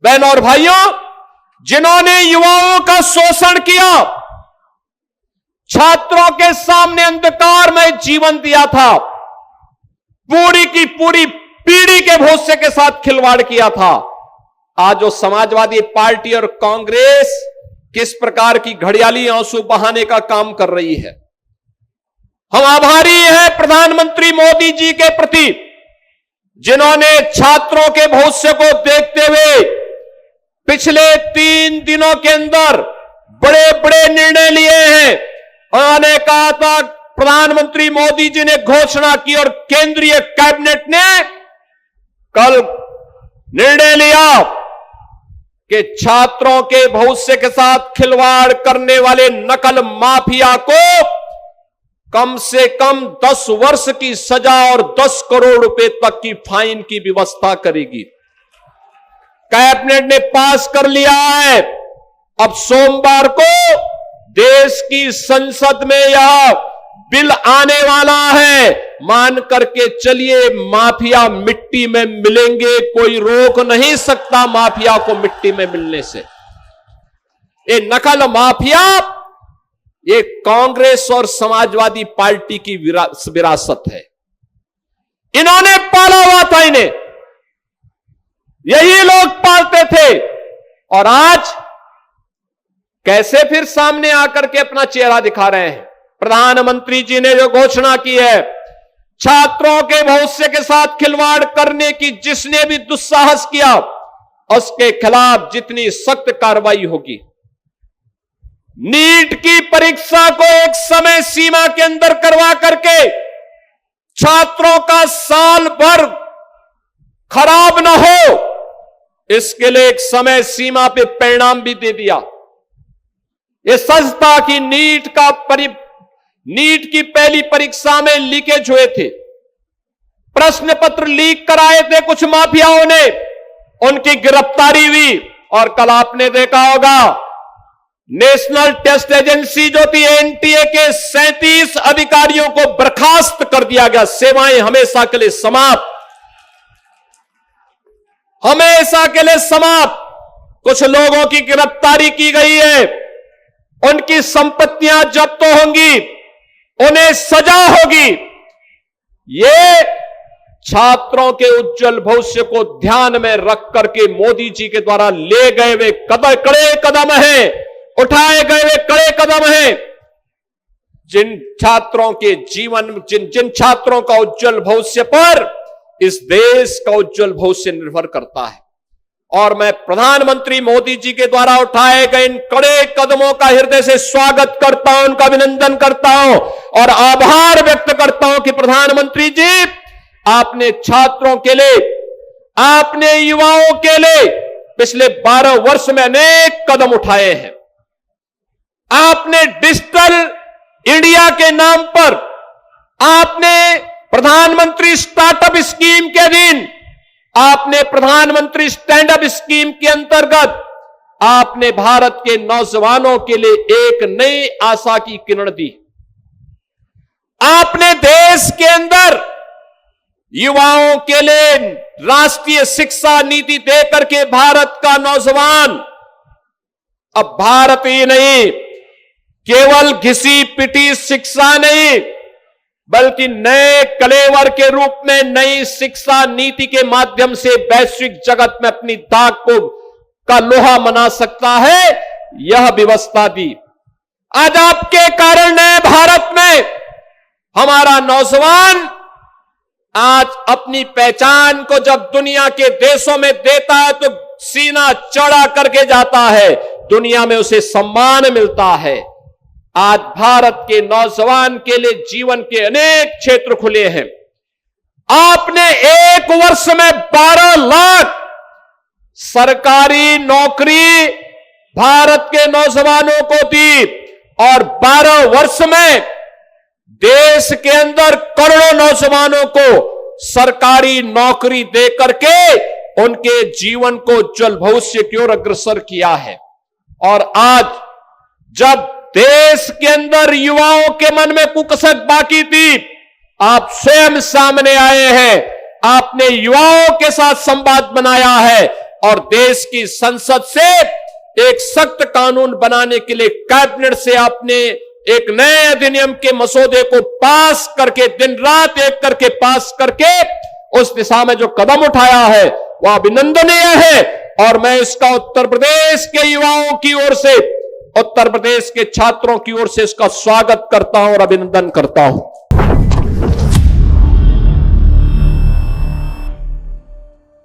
बहनों और भाइयों, जिन्होंने युवाओं का शोषण किया, छात्रों के सामने अंधकार में जीवन दिया था, पूरी की पूरी पीढ़ी के भविष्य के साथ खिलवाड़ किया था, आज वो समाजवादी पार्टी और कांग्रेस किस प्रकार की घड़ियाली आंसू बहाने का काम कर रही है। हम आभारी हैं प्रधानमंत्री मोदी जी के प्रति, जिन्होंने छात्रों के भविष्य को देखते हुए पिछले 3 दिनों के अंदर बड़े बड़े निर्णय लिए हैं। उन्होंने कहा था, प्रधानमंत्री मोदी जी ने घोषणा की और केंद्रीय कैबिनेट ने कल निर्णय लिया कि छात्रों के भविष्य के साथ खिलवाड़ करने वाले नकल माफिया को कम से कम 10 वर्ष की सजा और 10 करोड़ रुपए तक की फाइन की व्यवस्था करेगी। कैबिनेट ने पास कर लिया है। अब सोमवार को देश की संसद में यह बिल आने वाला है। मान करके चलिए, माफिया मिट्टी में मिलेंगे, कोई रोक नहीं सकता माफिया को मिट्टी में मिलने से। ये नकल माफिया, ये कांग्रेस और समाजवादी पार्टी की विरासत है। इन्होंने पाला हुआ था, इन्हें यही लोग पालते थे, और आज कैसे फिर सामने आकर के अपना चेहरा दिखा रहे हैं। प्रधानमंत्री जी ने जो घोषणा की है, छात्रों के भविष्य के साथ खिलवाड़ करने की जिसने भी दुस्साहस किया, उसके खिलाफ जितनी सख्त कार्रवाई होगी। नीट की परीक्षा को एक समय सीमा के अंदर करवा करके छात्रों का साल भर खराब न हो, इसके लिए एक समय सीमा पे परिणाम भी दे दिया। यह सच था कि नीट की पहली परीक्षा में लीकेज हुए थे, प्रश्न पत्र लीक कराए थे कुछ माफियाओं ने, उनकी गिरफ्तारी हुई। और कल आपने देखा होगा, नेशनल टेस्ट एजेंसी जो थी एनटीए के 37 अधिकारियों को बर्खास्त कर दिया गया। सेवाएं हमेशा के लिए समाप्त, हमेशा के लिए समाप्त। कुछ लोगों की गिरफ्तारी की गई है, उनकी संपत्तियां जब्त होंगी, उन्हें सजा होगी। ये छात्रों के उज्जवल भविष्य को ध्यान में रख करके मोदी जी के द्वारा ले गए वे कड़े कदम हैं, उठाए गए वे कड़े कदम हैं। जिन छात्रों के जीवन, जिन छात्रों का उज्जवल भविष्य पर इस देश का उज्जवल भविष्य निर्भर करता है। और मैं प्रधानमंत्री मोदी जी के द्वारा उठाए गए इन कड़े कदमों का हृदय से स्वागत करता हूं, उनका अभिनंदन करता हूं और आभार व्यक्त करता हूं कि प्रधानमंत्री जी, आपने छात्रों के लिए, आपने युवाओं के लिए पिछले 12 वर्ष में अनेक कदम उठाए हैं। आपने डिजिटल इंडिया के नाम पर, आपने प्रधानमंत्री स्टार्टअप स्कीम के अधीन, आपने प्रधानमंत्री स्टैंड अप स्कीम के अंतर्गत आपने भारत के नौजवानों के लिए एक नई आशा की किरण दी। आपने देश के अंदर युवाओं के लिए राष्ट्रीय शिक्षा नीति देकर के भारत का नौजवान अब भारत ही नहीं, केवल घिसी पिटी शिक्षा नहीं, बल्कि नए कलेवर के रूप में नई शिक्षा नीति के माध्यम से वैश्विक जगत में अपनी दाग का लोहा मना सकता है, यह व्यवस्था दी। आज आपके कारण नए भारत में हमारा नौजवान आज अपनी पहचान को जब दुनिया के देशों में देता है तो सीना चढ़ा करके जाता है, दुनिया में उसे सम्मान मिलता है। आज भारत के नौजवान के लिए जीवन के अनेक क्षेत्र खुले हैं। आपने एक वर्ष में 12 लाख सरकारी नौकरी भारत के नौजवानों को दी और 12 वर्ष में देश के अंदर करोड़ों नौजवानों को सरकारी नौकरी देकर के उनके जीवन को उज्जवल भविष्य की ओर अग्रसर किया है। और आज जब देश के अंदर युवाओं के मन में कुकसक बाकी थी, आप स्वयं सामने आए हैं, आपने युवाओं के साथ संवाद बनाया है और देश की संसद से एक सख्त कानून बनाने के लिए कैबिनेट से आपने एक नए अधिनियम के मसौदे को पास करके, दिन रात एक करके पास करके उस दिशा में जो कदम उठाया है वह अभिनंदनीय है। और मैं इसका उत्तर प्रदेश के युवाओं की ओर से, उत्तर प्रदेश के छात्रों की ओर से इसका स्वागत करता हूं और अभिनंदन करता हूं।